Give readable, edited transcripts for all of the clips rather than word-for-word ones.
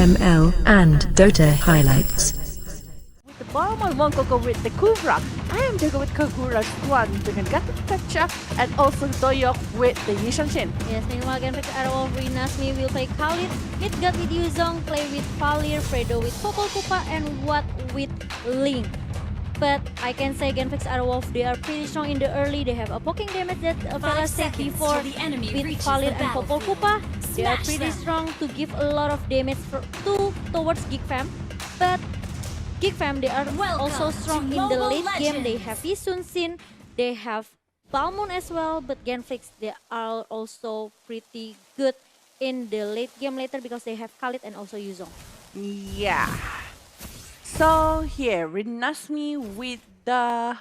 ML and Dota highlights. With the bomb on one Coco with the Kuvra. I am Jago with Kagura Swan dengan Gatot Kaca and also Doyok with the Yishanshin. Yes, meanwhile, Genflix Arrow of Rinasmi will play Khalid, Midgard with Yuzong, play with Valir, Fredo with Popol Kupa, and Watt with Link. But I can say Genflix Arrow they are pretty strong in the early. They have a poking damage that Vela said before with Valir and Popol Kupa. They are pretty strong to give a lot of damage towards Geek Fam. But Geek Fam, they are also strong in the late game. They have Yisun Sin, they have Balmond as well. But Genflix, they are also pretty good in the late game later because they have Khalid and also Yuzong. Yeah. So here, Rinasmi with the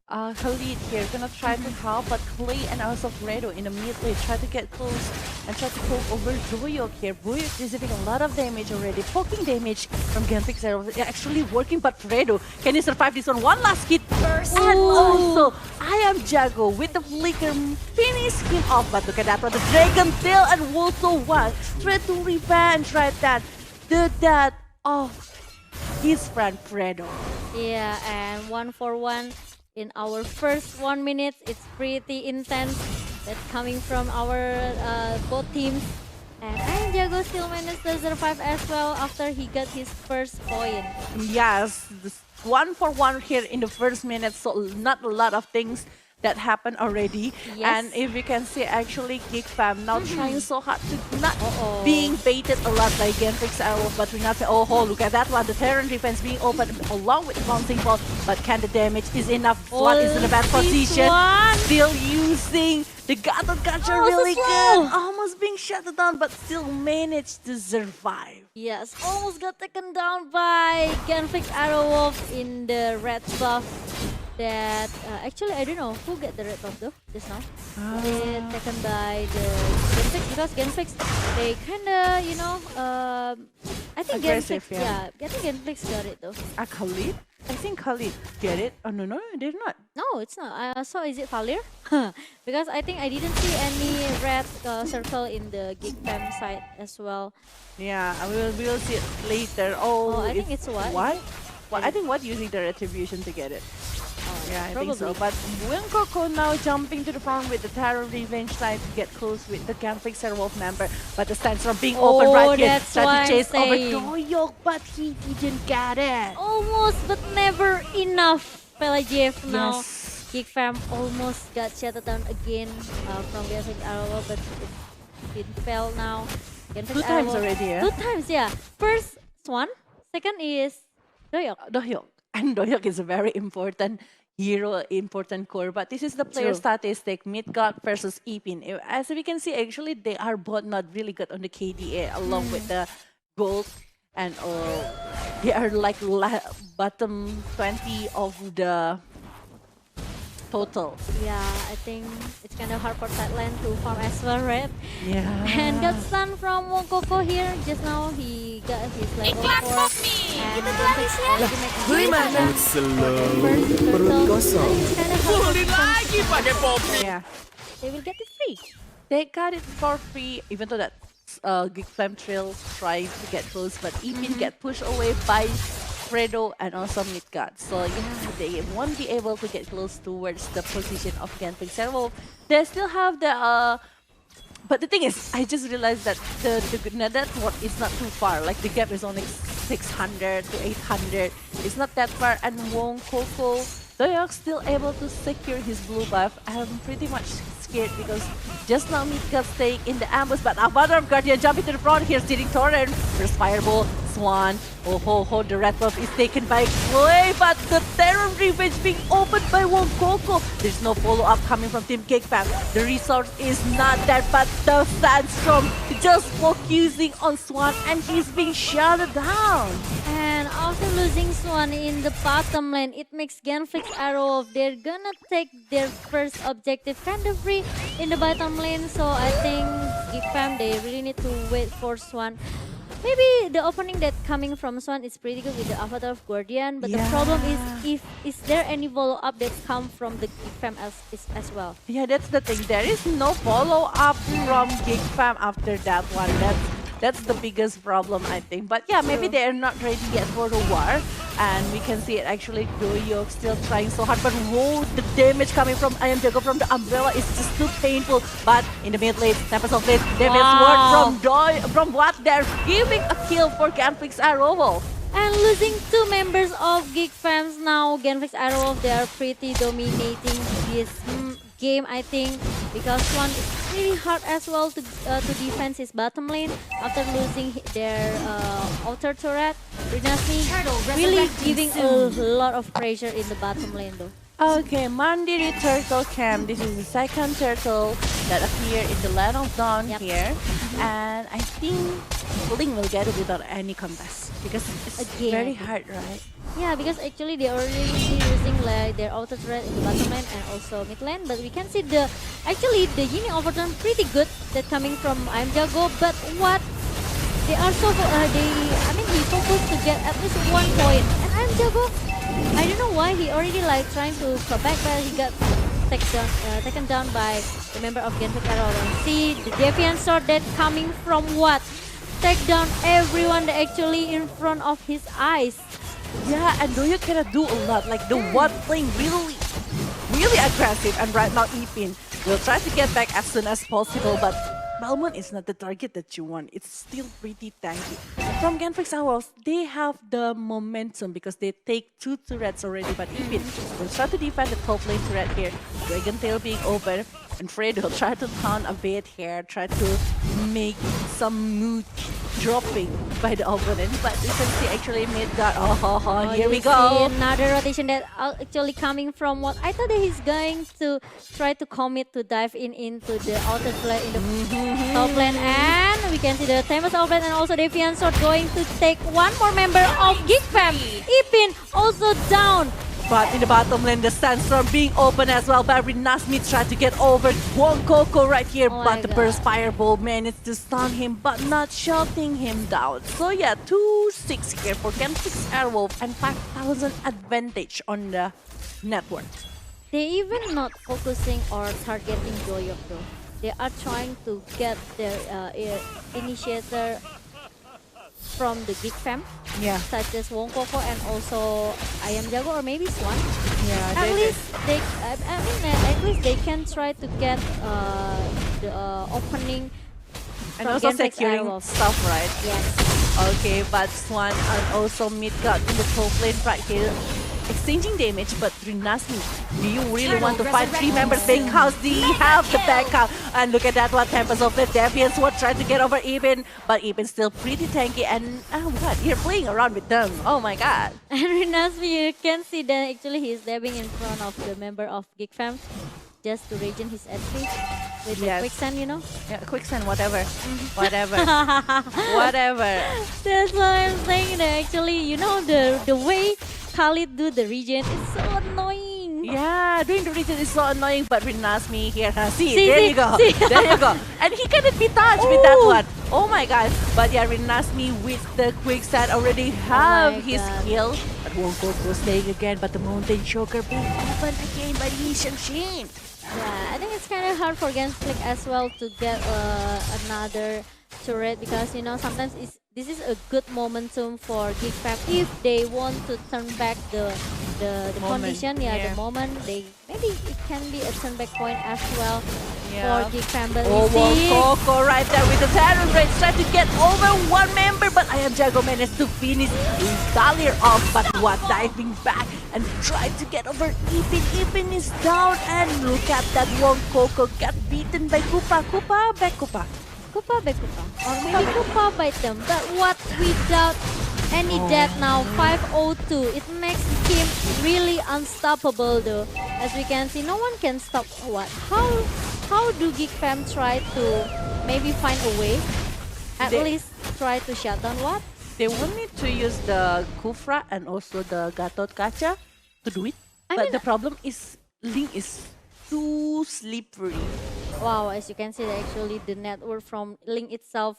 Khalid here, gonna try to help, but Clay and also Fredo in the mid lane try to get close and try to poke over Doyok here. Doyok receiving a lot of damage already, poking damage from Genflix actually working, but Fredo, can he survive this one? One last hit first, and also I am Jago with the flicker, finish him off, but look at that one, the Dragon Tail and also what? Try to revenge right that, the that of his friend Fredo. Yeah, and 1-for-1 in our first 1 minute. It's pretty intense. That's coming from our both teams. And Iron Jago still managed to survive as well after he got his first point. Yes, this 1-for-1 here in the first minute, so not a lot of things that happened already. Yes. And if you can see, actually Geek Fam now trying so hard to not being baited a lot by Genflix Arrow, but we're not saying, oh, look at that one, the Terran defense being open along with the bouncing ball, but can the damage is enough? Swan is in a bad position, still using the Gatot Kaca really good, almost being shut down, but still managed to survive. Yes, almost got taken down by Genflix Arrow in the red buff. That actually I don't know who get the red buff though just now. They taken by the Genflix because Genflix they kinda I think aggressive, Genflix I think Genflix got it though. Khalid? I think Khalid get it. Oh no, they're not. No, it's not. So is it Valir? Because I think I didn't see any red circle in the Geek Fam side as well. Yeah, we'll see it later. Oh, I think it's what? What? Well, I think what using the retribution to get it. Yeah, I think so. But Coco now jumping to the front with the Terror Revenge trying to get close with the Genflix Wolf member. But the stands from being open right here. Trying to chase over Doyok, but he didn't get it. Almost, but never enough. Pelagiev now. Geek Fam almost got shut down again from Genflix Arrow, but it fell now. Two times already, yeah? 2 times, yeah. First, Swan. Second is Doyok. And Doyok is a very important hero, important core, but this is the player statistic, Midgard versus Ipin. As we can see, actually, they are both not really good on the KDA along with the gold, and they are like bottom 20 of the total. Yeah, I think it's kind of hard for Thailand to farm as well, right? Yeah. And got stunned from Coco here. Just now he got his level 4. And Gimana? Slow. Perut kosong. Yeah. They will get it free. They got it for free, even though that Geek Fam Trail trying to get close, but Ipin get pushed away by Fredo and also Midgard. So yeah, they won't be able to get close towards the position of Genflix Arrow. They still have the but the thing is, I just realized that the network is not too far. Like the gap is only 600 to 800. It's not that far, and Wong Coco, they are still able to secure his blue buff. I'm pretty much scared because just now Midgard staying in the ambush, but Avatar of Guardian jumping to the front here, stealing Torrent. First Fireball, Swan. Oh, the red buff is taken by Chloe, but the Terror Revenge being opened by Wong Coco. There's no follow-up coming from Team Geek Fam. The resource is not there, but the Sandstorm just focusing on Swan, and he's being shut down. And after losing Swan in the bottom lane, it makes Genflix Arrow, they're gonna take their first objective kind of free in the bottom lane. So I think Geek Fam, they really need to wait for Swan. Maybe the opening that coming from Swan is pretty good with the Avatar of Guardian, but the problem is there any follow-up that come from the Geek Fam as well? Yeah, that's the thing. There is no follow-up from Geek Fam after that one. That's That's the biggest problem, I think. But yeah, maybe they are not ready yet for the war. And we can see it actually, Doyok still trying so hard. But whoa, the damage coming from I Am Jago from the umbrella is just too painful. But in the mid lane, Tempest of Lane, Devious Ward from what? They're giving a kill for Genflix Arrow. And losing two members of Geek Fams now, Genflix Arrow, they are pretty dominating this game, I think, because one is really hard as well to defend his bottom lane after losing their outer turret. Rinasmi really giving a lot of pressure in the bottom lane though. Okay, Mandiri Turtle Camp. This is the second turtle that appeared in the Land of Dawn here. And I think Link will get it without any contest because it's very hard, right? Yeah, because actually they already using like their auto turret in the bottom lane and also mid lane, but we can see the Yini overturn pretty good that coming from I'm Jago, but what they are so he focused to get at least 1 point, and I'm Jago, I don't know why he already like trying to come back, but he got taken down by the member of Genflix Arrow. See the Deviant Sword that coming from what? Take down everyone that actually in front of his eyes. Yeah, and Doyok cannot do a lot. Like the one playing really aggressive, and right now Ipin will try to get back as soon as possible, but Balmond is not the target that you want. It's still pretty tanky. From Genflix Arrows, they have the momentum because they take 2 turrets already, but Ipin will try to defend the top lane turret here. Dragon Tail being open, and Fred will try to taunt a bit here, try to make some mood dropping by the opponent, but we can see actually mid got here we go. Another rotation that actually coming from what I thought that he's going to try to commit to dive into the outer lane in the top lane, and we can see the Tempest Outlet and also Deviant Sword going to take one more member of Geek Fam. Ipin also down. But in the bottom lane, the Sandstorm being open as well. But Nasmi tried to get over Wong Coco right here. But the Burst Fireball managed to stun him, but not shutting him down. So yeah, 2-6 here for Genflix Airwolf and 5,000 advantage on the network. They even not focusing or targeting Doyok though. They are trying to get their initiator from the Geek Fam, such as Wong Coco and also I Am Jago or maybe Swan. Yeah, at least they can try to get the opening and from also Genflix securing Airwolf. stuff, right? Yes. Okay, but Swan and also Midgard in the top lane right here, exchanging damage. But Rinasmi, do you really want to fight 3 members because they have the backup? And look at that one, Tempest of the Deviant Sword tried to get over Ipin, but Ipin's still pretty tanky, and oh my god, you're playing around with them. Oh my god. And Rinasmi, you can see that actually he's dabbing in front of the member of Geek Fam just to regen his HP with the quicksand, you know? Yeah, quicksand, whatever. Whatever. Whatever. That's what I'm saying. That actually, you know, the way Khalid do the regen is so annoying. Yeah, doing the regen is so annoying, but Rinasmi here. There you go. There you go. And he cannot be touched with that one. Oh my god. But yeah, Rinasmi with the quicksand already have his kill. But Wong Coco staying again, but the Mountain Choker being opened again by Lee Shin. Yeah, I think it's kind of hard for Genflix as well to get another turret because, you know, sometimes this is a good momentum for Geek Fam if they want to turn back the condition, the moment. Maybe it can be a turn back point as well for Geek Fam. But Wong Coco right there with the Terran Rage trying to get over 1 member, but I Am Jago managed to finish Dahlia off, but what, diving back and tried to get over Ipin. Ipin is down, and look at that, Wong Coco got beaten by Koopa. Koopa back Koopa. Koopa by Koopa. Or maybe Koopa by them. But what without any death now, 502. It makes him really unstoppable though. As we can see, no one can stop what? How do Geek Fam try to maybe find a way? At least try to shut down what? They will need to use the Kufra and also the Gatot Kaca to do it. But the problem is Link is too slippery. Wow, as you can see, actually the network from Link itself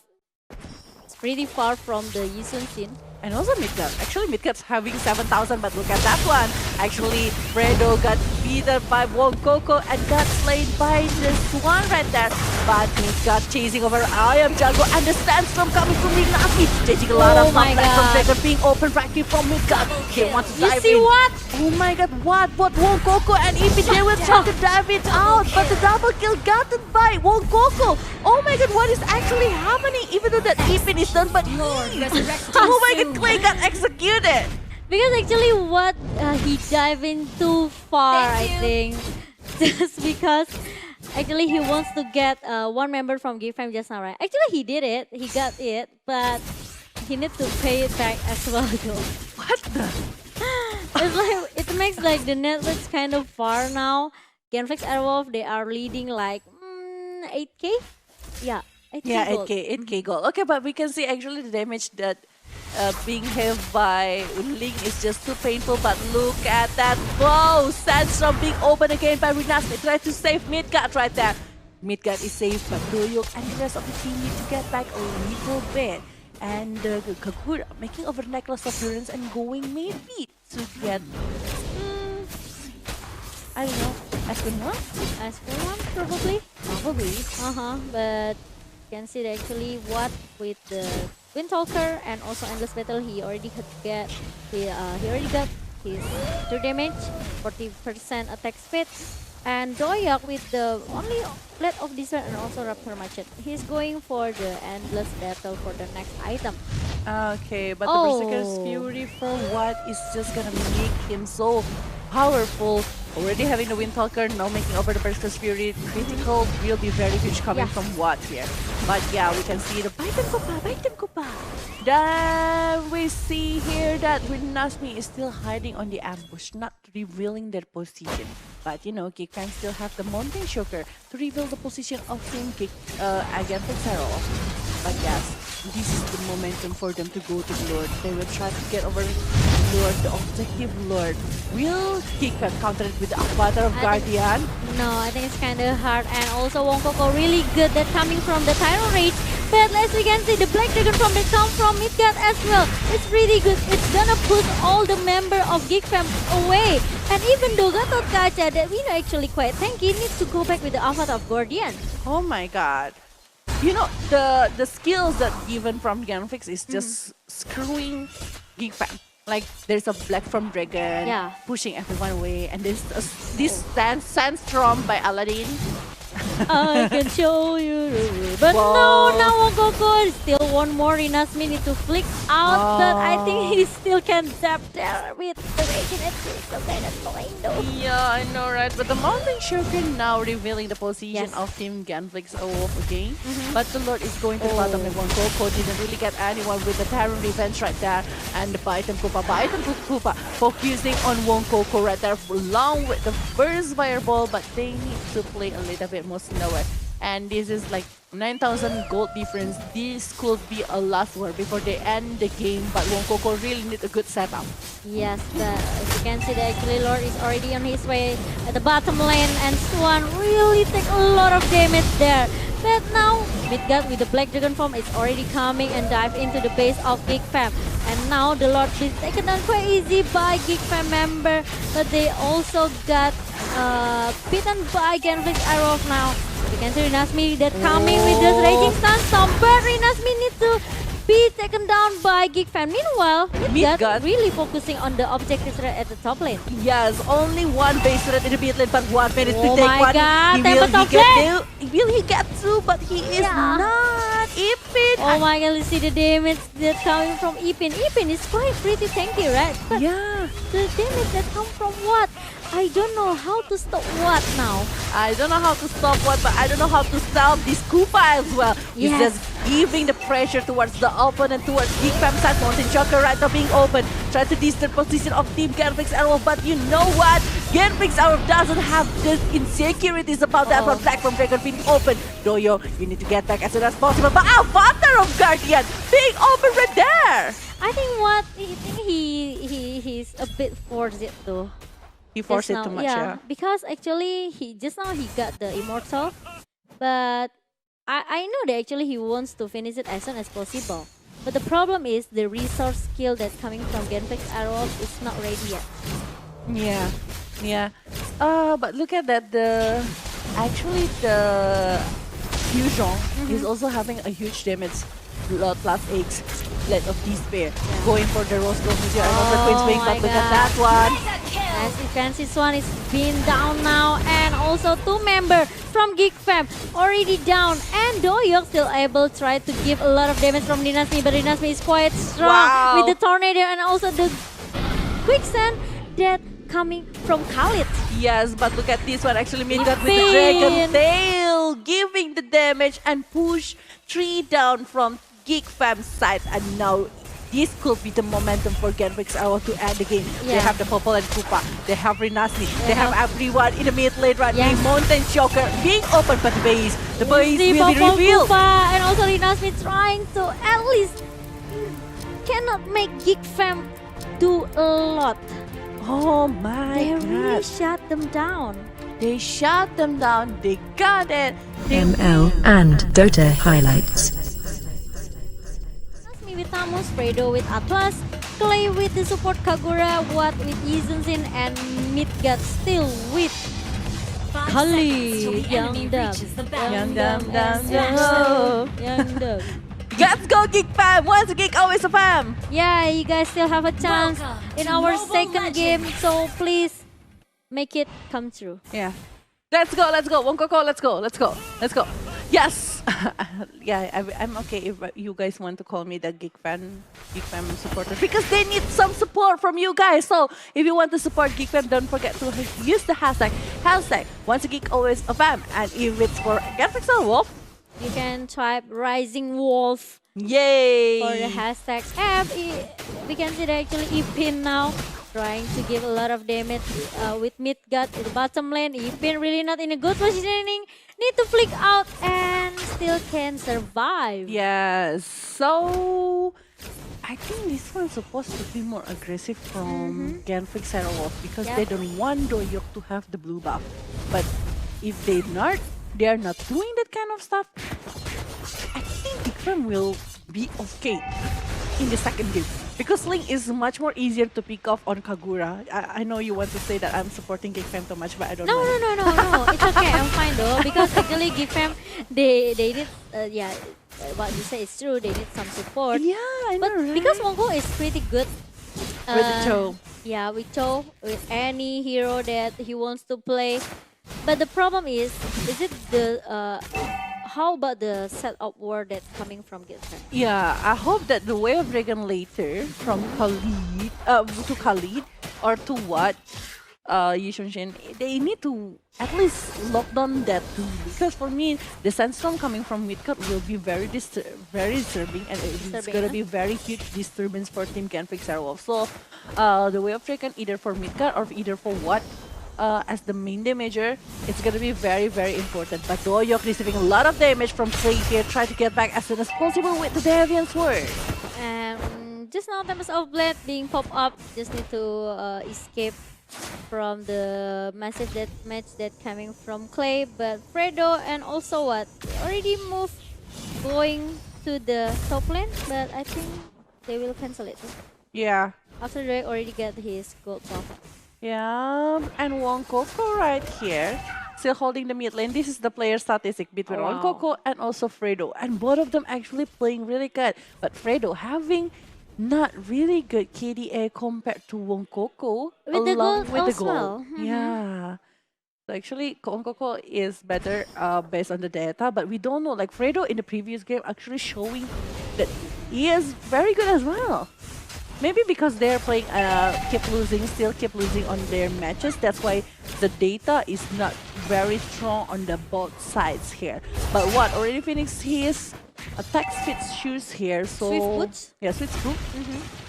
is pretty far from the Yisun scene. And also Midgard. Actually, Midgard's having 7,000, but look at that one. Actually, Fredo got beat defeated by Coco and got slain by the Swan right there. But he got chasing over I am Jago and the Sandstorm coming from Rinasi. Taking a lot Oh of my from God. Dragon being open right here from Midgard. They want to You dive see in. what? Oh my God, what? But Coco and Ipin, they will try to dive it out. But the double kill gotten by Coco. Oh my God, what is actually happening? Even though that Ipin is done, but he... Oh my God, Clay got executed. Because actually what he dived in too far, I think. Just because actually he wants to get one member from Geek Fam just now, right? Actually he did it, he got it, but he needs to pay it back as well though. What the? It's like, it makes like the Netflix kind of far now. Genflix Airwolf, they are leading like 8k? Yeah, 8k Yeah, gold. 8k gold. Okay, but we can see actually the damage that being hit by Ling is just too painful. But look at that. Whoa, Sandstorm being open again by Rinas. They try to save Midgard right there. Midgard is safe, but Doyok and the rest of the team need to get back a little bit. And Kagura making over Necklace of Durance and going maybe to get, I don't know, S1? As for one, probably. Probably. But you can see that actually what with the Windtalker and also Endless Battle, he already got his 2 damage, 40% attack speed. And Doyak with the only Blade of Desert and also Raptor Machete. He's going for the Endless Battle for the next item. Okay, but the Berserker's Fury for what is just gonna make him so powerful. Already having the Windtalker, now making over the Berserker's Fury. Critical will be very huge coming from what here. But yeah, we can see the Baitan Kupa. Then we see here that Rinasmi is still hiding on the ambush, not revealing their position. But you know, Geek fans still have the Mountain Shocker to reveal the position of Team Geek against Zero. But yes, this is the momentum for them to go to Lord. They will try to get over Lord, the objective Lord. Will Geek fan counter it with the Avatar of Guardian? No, I think it's kind of hard. And also Coco really good that coming from the Tyro Rage. But as we can see, the Black Dragon from that come from Midgard as well. It's really good. It's gonna push all the member of Geek Fam away. And even though Gatot Kaca, that we know actually quite tanky, needs to go back with the Avatar of Guardian. Oh my God. You know, the skills that given from Genflix is just screwing Geek Fam. Like, there's a Black from Dragon pushing everyone away. And there's this Sandstorm by Aladdin. I can show you the way. But no, now Coco still one more Rinasmi need to flick out, but I think he still can zap there with the Raging Edge. So kind of going though. Yeah, I know, right? But the Mountain Shogun now revealing the position of Team Genflix again. But the Lord is going to the bottom lane. Coco didn't really get anyone with the Terran Revenge right there. And the Baitan Kupa focusing on Coco right there along with the first fireball, but they need to play a little bit more slower. And this is like 9,000 gold difference. This could be a last word before they end the game, but Coco really need a good setup. Yes, but as you can see, the actually Lord is already on his way at the bottom lane, and Swan really take a lot of damage there. But now, Midgard with the Black Dragon form is already coming and dive into the base of Geek Fam. And now the Lord is taken down quite easy by Geek Fam member, but they also got beaten by Genflix Arrow now. You can see Rinasmi that coming with this Raging Sandstorm, but Rinasmi needs to be taken down by Geek Fam. Meanwhile, Midgard really focusing on the objectives right at the top lane. Yes, only one base red in the mid lane, but 1 minute to take my one. God, Will he get two? But he is not. Ipin. Oh my God, you see the damage that coming from Ipin. Ipin is quite pretty tanky, right? But the damage that come from what? I don't know how to stop what now. I don't know how to stop what, but I don't know how to stop this Koopa as well. He's just giving the pressure towards the opponent, towards Geek Fam side. Mountain Shocker right now being open. Try to disturb position of Team Genflix Arrow, but you know what? Genflix Arrow doesn't have the insecurities about that one. Black from Dragon being open. Doyo, you need to get back as soon as possible. But Avatar of Guardian being open right there. I think he's a bit forced it though. He forced it too much, because actually he got the Immortal, but I know that actually he wants to finish it as soon as possible. But the problem is the resource skill that's coming from Genflix Arrow is not ready yet. Yeah. But look at that. Actually the Fusion is also having a huge damage. Blood plus eggs, Blade of Despair, going for the Rose Gold Meteor and also Queen's Wing, but look at that one. As you can see, Swan is being down now, and also 2 members from Geek Fam already down, and Doyok still able to try to give a lot of damage from Dinasmi, but Dinasmi is quite strong with the Tornado and also the Quicksand that coming from Khalid. Yes, but look at this one, actually Midgard with the Dragon Tail, giving the damage and push 3 down from Geek Fam side, and now this could be the momentum for Genflix to end the game. They have the Purple and Koopa, they have Renasmi, they have everyone in the mid lane right now. Mountain Shocker being open, but the base will be revealed. Koopa and also Renasmi trying to at least cannot make Geek Fam do a lot. Oh my They god. really shut them down. They shut them down, they got it. ML and Dota highlights. Nasmi with Tamus, Fredo with Atlas, Clay with the support Kagura, Watt with Yizunzin, and Midgard still with Kali. Young Dumb. Young Dumb. Young Dumb. Let's go Geek Fam! Once a geek, always a fam! Yeah, you guys still have a chance in our second game, so please make it come true. Yeah. Let's go. Wonkoko, let's go. Yes! Yeah, I'm okay if you guys want to call me the Geek Fam supporter, because they need some support from you guys. So if you want to support Geek Fam, don't forget to use the hashtag once a geek, always a fam. And if it's for Genflix or Wolf, You can type Rising Wolf yay! for the hashtag app. We can see that actually Ipin now trying to give a lot of damage with Midgard in the bottom lane. Ipin really not in a good positioning. Need to flick out and still can survive. Yes. So I think this one's supposed to be more aggressive from Genflix and Wolf, because they don't want Doyok to have the blue buff. But if they are not doing that kind of stuff, I think Geekfam will be okay in the second game, because Link is much more easier to pick off on Kagura. I know you want to say that I'm supporting Geekfam too much, but I don't know. No. It's okay. I'm fine though, because actually Geekfam they need what you say is true. They need some support. Yeah, I know, But right? because Wongo is pretty good with the Cho. Yeah, with Cho, with any hero that he wants to play. But the problem is it the how about the setup war that's coming from Gilfan? Yeah, I hope that the Way of Dragon later from Khalid to Khalid or to what Yishunshin, they need to at least lock down that too, because for me the sandstorm coming from Midgard will be very disturbing, and it's gonna be very huge disturbance for Team Genflix Airwolf. So the Way of Dragon either for Midgard or either for what as the main damager, it's gonna be very important. But Doyok receiving a lot of damage from Clay here, try to get back as soon as possible with the Deviant Sword. And just now Tempest of Blade being popped up, just need to escape from the massive death match that coming from Clay. But Fredo and also what already moved going to the top lane, but I think they will cancel it Yeah. after Drake already get his gold buff. Yeah, and Wonkoko right here, still holding the mid lane. This is the player statistic between Wonkoko and also Fredo, and both of them actually playing really good. But Fredo having not really good KDA compared to Wonkoko, With the along gold with the as gold. well. Yeah. So actually, Wonkoko is better based on the data, but we don't know. Like Fredo in the previous game actually showing that he is very good as well. Maybe because they're playing still keep losing on their matches. That's why the data is not very strong on the both sides here. But what already finished his attack speed shoes here. So Swift boots? Yeah, Swift boot.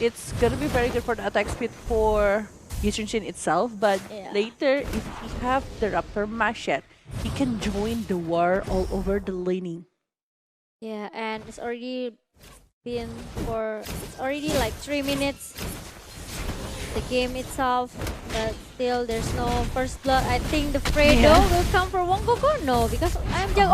It's gonna be very good for the attack speed for Yishunshin itself. But later, if he have the Raptor Machete, he can join the war all over the laning. Yeah, and it's already been it's already like 3 minutes the game itself, but still there's no first blood. I think the Fredo will come for Wonkoko. No, because I'm just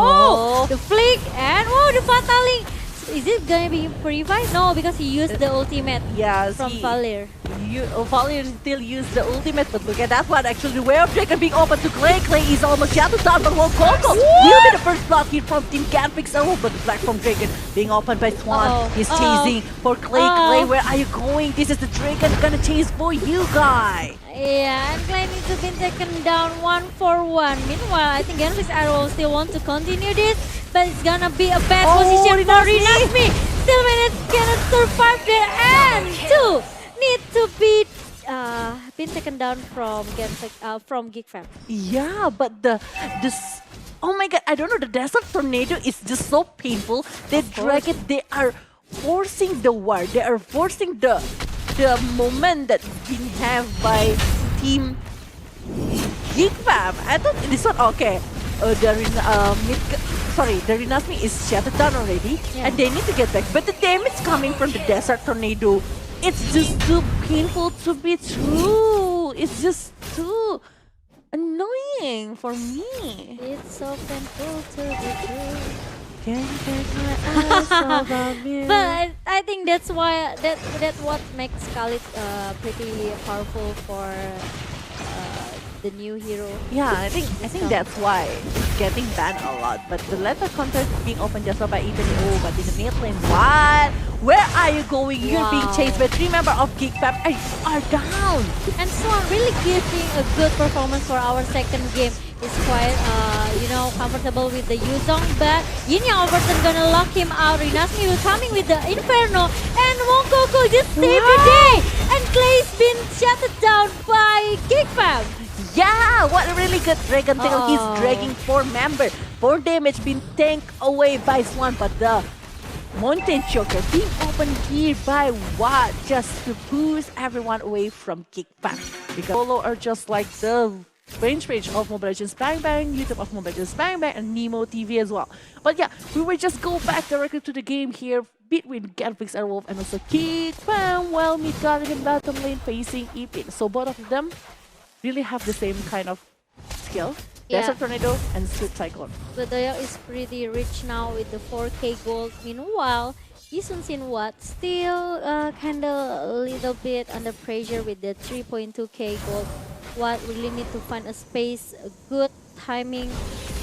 the flick and the fataling Is it gonna be purified? No, because he used the ultimate Yes, from Valir. Valir still used the ultimate, but look at that one. Actually, the way of Dragon being open to Clay. Clay is almost shut down, but Coco will be the first block here from Team Genflix. Oh, but the black from Dragon being opened by Swan. He's chasing for Clay. Clay, where are you going? This is the Dragon gonna chase for you, guy. Yeah, and Clay needs to be taken down 1-for-1. Meanwhile, I think Genflix Arrow still want to continue this, but it's gonna be a bad position for Rinasmi. Still cannot survive there, and two need to be been taken down from Genflix, from Geek Fam. Yeah, but this. Oh my god, I don't know, the Desert Tornado is just so painful. They drag it, they are forcing the war, they are forcing the moment that's been have by Team Geek Fam. I thought this one okay. The Rinasmi is shattered down already, and they need to get back. But the damage coming from the Desert Tornado, it's just too painful to be true. It's just too annoying for me. It's so painful to be true. Can't take my eyes off of you. But I think that's why that what makes Khalid pretty powerful for the new hero. Yeah, I think that's why it's getting banned a lot. But the latter counter being opened just by even but in the mid lane, what? Where are you going? You're being chased by 3 members of Geek Fam and you are down. And Swan really giving a good performance for our second game. It's quite comfortable with the Yuzong, but Yin Yang Overton gonna lock him out. Rinasmi will coming with the Inferno, and Coco just saved the day. And Clay's been shut down by Geek Fam. Yeah, what a really good Dragon Tail. He's dragging 4 members. 4 damage being tanked away by Swan, but the Mountain Choker being opened here by Watt just to push everyone away from Geek Fam. Because Solo are just like the range of Mobile Legends Bang Bang, YouTube of Mobile Legends Bang Bang, and Nemo TV as well. But yeah, we will just go back directly to the game here between Genflix Airwolf and also Geek Fam. Well, Midgard in bottom lane facing Ipin. So both of them really have the same kind of skill. Desert Tornado and Sweet Cyclone. The Doyok is pretty rich now with the 4k gold. Meanwhile, Yisun Sin Watt still kinda a little bit under pressure with the 3.2k gold. Watt really need to find a space, a good timing,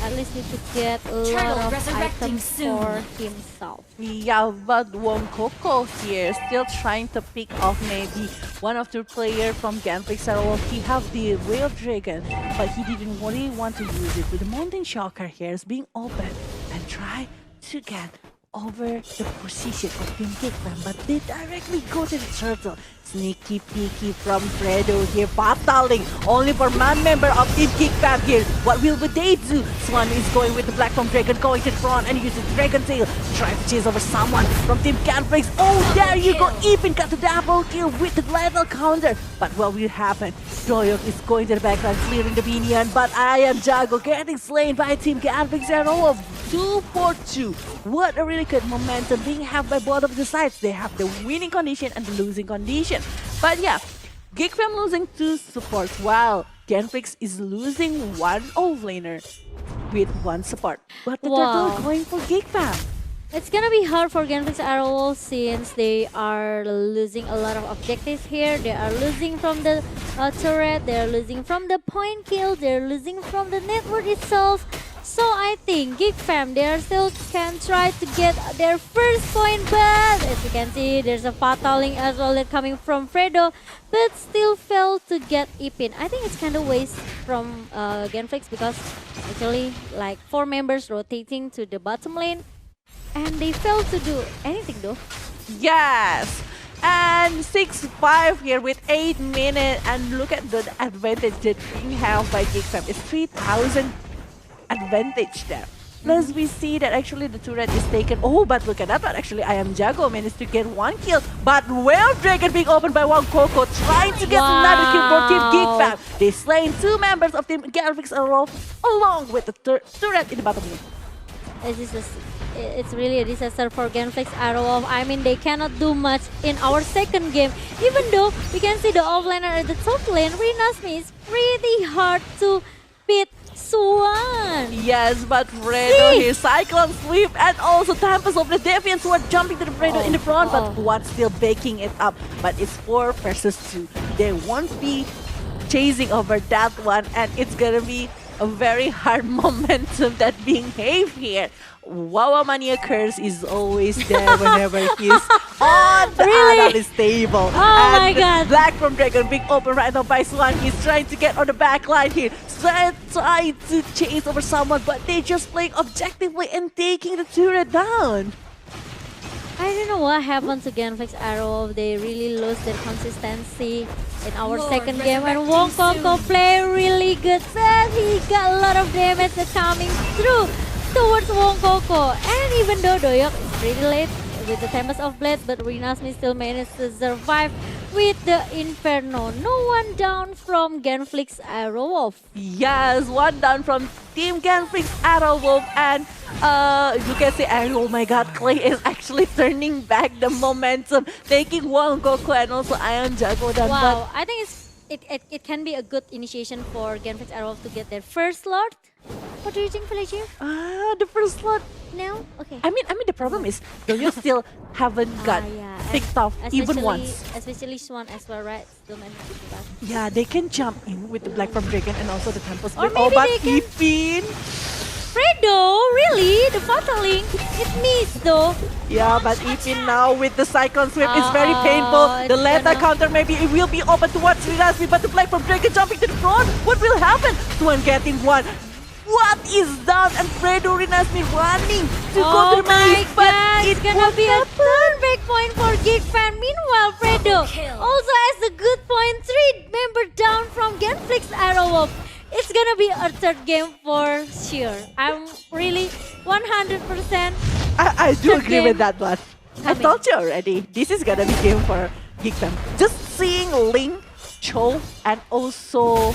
at least need to get a lot of items for himself. Yeah, but Coco here still trying to pick off maybe one of the players from Genflix. He have the real dragon, but he didn't really want to use it. With the Mountain Shocker here is being open and try to get over the position of Team Geek Fam, but they directly go to the turtle. Sneaky peeky from Fredo here, battling only for one member of Team Geek Fam here. What will they do? Swan is going with the Black from Dragon, going to the front and uses Dragon Tail, trying to chase over someone from Team Genflix. Oh, there you go! Even got the double kill with the lethal counter. But what will happen? Doyok is going to the backline, clearing the minion, but I am Jago getting slain by Team Genflix and all of 2-4-2. What a really good momentum being had by both of the sides. They have the winning condition and the losing condition. But yeah, Geek Fam losing 2 supports while Genflix is losing 1 offlaner with 1 support. But the turtle going for Geek Fam. It's gonna be hard for Genflix Arrow since they are losing a lot of objectives here. They are losing from the turret, they are losing from the point kill, they are losing from the network itself. So I think Geek Fam, they are still can try to get their first point, but as you can see, there's a fataling as well that coming from Fredo, but still failed to get Ipin. I think it's kind of waste from Genflix because actually like 4 members rotating to the bottom lane, and they failed to do anything though. Yes! And 6-5 here with 8 minutes, and look at the advantage that we have by Geek Fam. It's 3,000 advantage there. Plus we see that actually the turret is taken. Oh, but look at that one. Actually, I am Jago managed to get 1 kill. But Well Dragon being opened by Coco, trying to get another kill for Team Geek Fam. They slain 2 members of Team Genflix along with the turret in the bottom lane. It's really a disaster for Genflix Arrow. I mean, they cannot do much in our second game. Even though we can see the offlaner at the top lane, Rinasmi is pretty hard to beat Swan. Yes, but Fredo, his Cyclone Sweep, and also Tempest of the Defiants who are jumping to the Fredo in the front, but What's still baking it up. But it's 4 versus 2. They won't be chasing over that one, and it's gonna be a very hard momentum that being have here. Wawa Mania Curse is always there whenever he's on the analyst table. Oh my and god. Black from Dragon being open right now by Swan. He's trying to get on the back line here. Trying to chase over someone, but they just playing objectively and taking the turret down. I don't know what happened to Genflix Arrow. They really lost their consistency in our second game. And Wong Koko play really good set. He got a lot of damage coming through towards Wong Koko. And even though Doyok is pretty late with the Tempest of Blades, but Rinasmi still managed to survive with the Inferno. No one down from Genflix Arrow. Yes, one down from Team Genflix Arrowwolf, and you can say, oh my god, Clay is actually turning back the momentum, taking Wong Goku and also Ion Jago down. Wow, I think it can be a good initiation for Genflix Arrow to get their first Lord. What do you think, Villager? The first slot. No? Okay. I mean, the problem is, you still haven't got picked off even once. Especially Swan as well, right? Still managed to pick up. Yeah, they can jump in with the Black from Dragon and also the Tempest. Or Oh, maybe but they can- Ifin. Fredo, really? The Fatal Link? It missed though. Yeah, but Ifin now with the Cyclone Sweep is very Uh-oh, painful. The it's Leta gonna- counter maybe it will be open towards Rinasmi, but the Black from Dragon jumping to the front. What will happen? Swan getting one. What is down? And Fredo Rinasmi running to go to the my base, but god, it's gonna be a turn back point for Geek fan. Meanwhile, Fredo also has a good point. 3 member down from Genflix Arrow. It's gonna be a third game for sure. I'm really 100%. I do Third agree with game that one. I coming. told you already. This is gonna be game for Geek Fam. Just seeing Ling, Cho, and also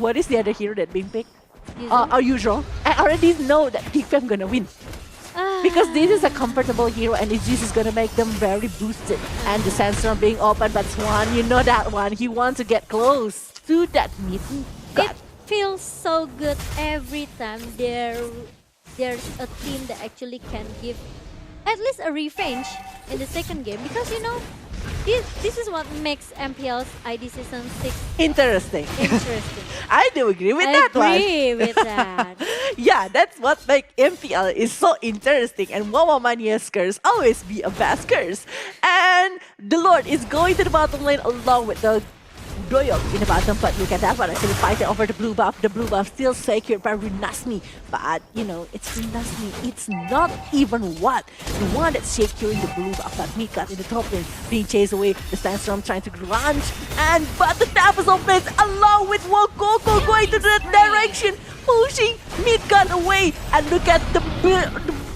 what is the other hero that being picked? Our usual. I already know that Geek Fam gonna win. Because this is a comfortable hero and this is gonna make them very boosted. And the Sandstorm being open, but Swan, you know that one. He wants to get close to that mid. It feels so good every time there's a team that actually can give at least a revenge in the second game, because you know this is what makes MPL's ID Season 6 Interesting. interesting. I do agree with I that one. agree with that. Yeah, that's what make MPL is so interesting, and Wawa Mania's curse always be a best curse. And the Lord is going to the bottom lane along with the Doyok in the bottom, but look at that one, actually fighting over the blue buff. The blue buff still secured by Rinasmi, but you know, it's Rinasmi. It's not even what the one that's securing the blue buff, but Mikat in the top lane being chased away. The Sandstorm trying to launch, and but the Tempest of Blades along with Wokoko going to that direction, pushing Mikat away. And look at the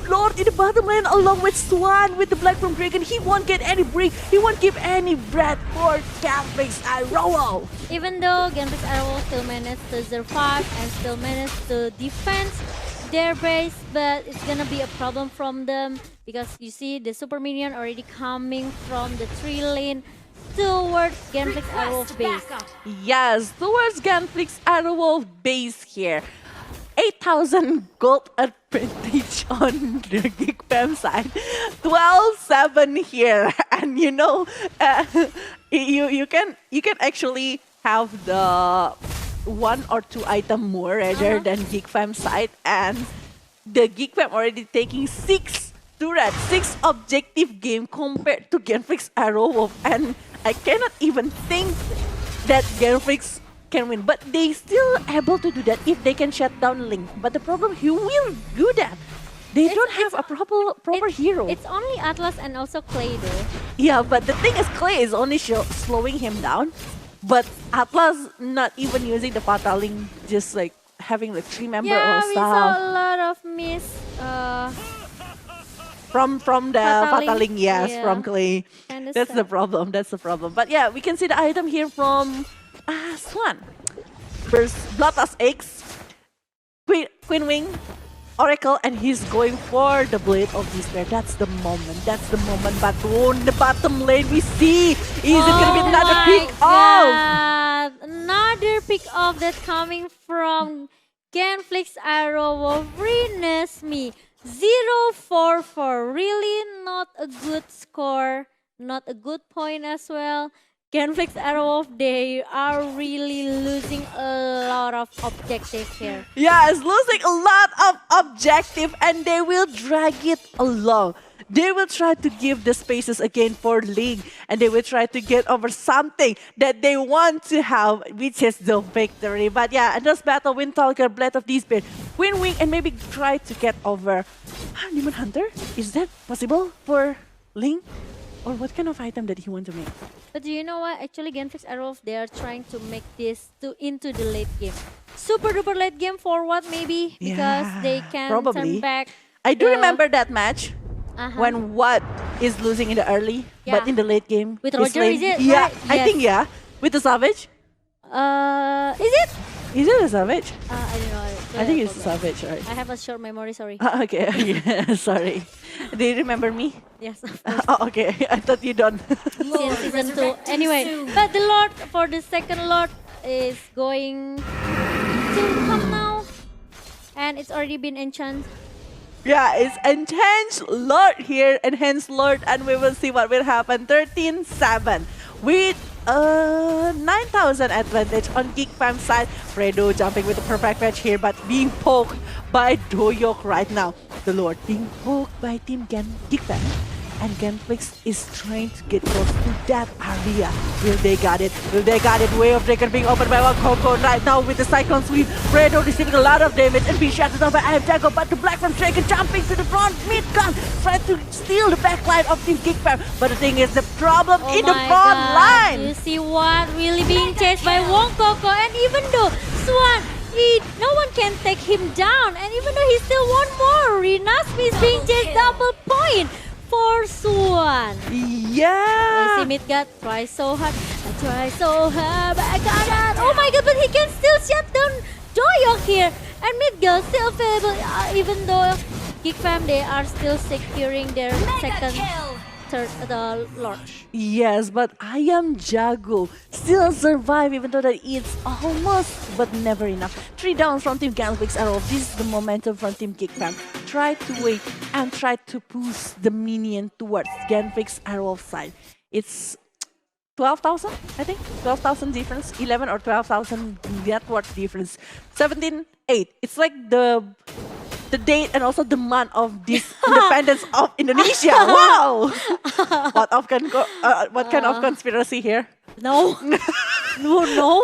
Lord in the bottom lane along with Swan with the Black from Dragon. He won't get any break. He won't give any breath for Genflix Arrow. Even though Genflix Arrow still managed to survive and still managed to defend their base, but it's gonna be a problem from them because you see the super minion already coming from the 3 lane towards Genflix Arrow base. Yes, towards Genflix Arrow base here. 8,000 gold advantage on the Geek Fam side. 12-7 here, and you know, you can actually have the 1 or 2 item more rather than Geek Fam side, and the Geek Fam already taking 6 turret, 6 objective game compared to Genflix Arrow, and I cannot even think that Genflix can win, but they still able to do that if they can shut down Link. But the problem, who will do that? They don't have a proper hero. It's only Atlas and also Clay though. Yeah, but the thing is, Clay is only slowing him down, but Atlas not even using the Fatal Link, just like having like 3 member Yeah, or we stuff. saw a lot of miss. From the Fatal Link, yes, yeah. from Clay. Kinda That's the sad. problem. That's the problem. But yeah, we can see the item here from Swan. First, Bloodlust Eggs, Queen Wing, Oracle, and he's going for the Blade of Despair. That's the moment. That's the moment. But on the bottom lane, we see is it gonna be another pick off? Another pick off that's coming from Genflix arrow of Renesme 0-4-4. Really not a good score, not a good point as well. Genflix arrow of they are really losing a lot of objective here. Yeah, it's losing a lot of objective and they will drag it along. They will try to give the spaces again for League and they will try to get over something that they want to have, which is the victory. But yeah, and this battle, Windtalker, Blade of Despair, Wing, and maybe try to get over Demon Hunter? Is that possible for Ling? Or what kind of item that he want to make? But do you know what? Actually, Genflix Arrow, they are trying to make this into the late game. Super duper late game for what maybe? Because they can probably turn back. I do remember that match when What is losing in the early, but Yeah. in the late game. With is Roger, late. is it? Yeah, Right? I think yeah. With the Savage? Is it? Is it a Savage? I don't know. I think it's a Savage, right? I have a short memory, sorry. Okay, sorry. Do you remember me? Yes, of course. Oh, okay. I thought you don't. Since season 2. Anyway, but the Lord for the second Lord is going to come now. And it's already been enchanted. Yeah, it's Enhanced Lord here, Enhanced Lord, and we will see what will happen. 13-7 with 9,000 advantage on Geek Fam side. Fredo jumping with the perfect match here, but being poked by Doyok right now. The Lord being poked by Team Geek Fam. And Genflix is trying to get close to that area. Will they got it? Will they got it? Way of Dragon being opened by one Coco right now with the Cyclone Sweep. Fredo receiving a lot of damage and being shattered down by I Am Jago, but the Black from Dragon jumping to the front mid-gun, trying to steal the backline of Team Geek Fam. But the thing is, the problem in the front line. You see what really being chased by Wong Coco, and even though Swan, no one can take him down, and even though he still want more, Renasmi is being chased double point for Swan. Yeah. See Midgard try so hard, but I cannot. Oh my god, but he can still shut down Doyok here, and Midgard still available, even though Geek Fam they are still securing their second. The Lord. Yes, but I Am Jago still survive even though that it's almost but never enough. 3 downs from Team Genflix Arrow. This is the momentum from Team Geek Fam. Try to wait and try to push the minion towards Genflix Arrow side. It's 12,000, I think. 12,000 difference. 11 or 12,000 net worth difference. 17-8. It's like the date and also the month of this independence of Indonesia. Wow! What kind of conspiracy here? No. no.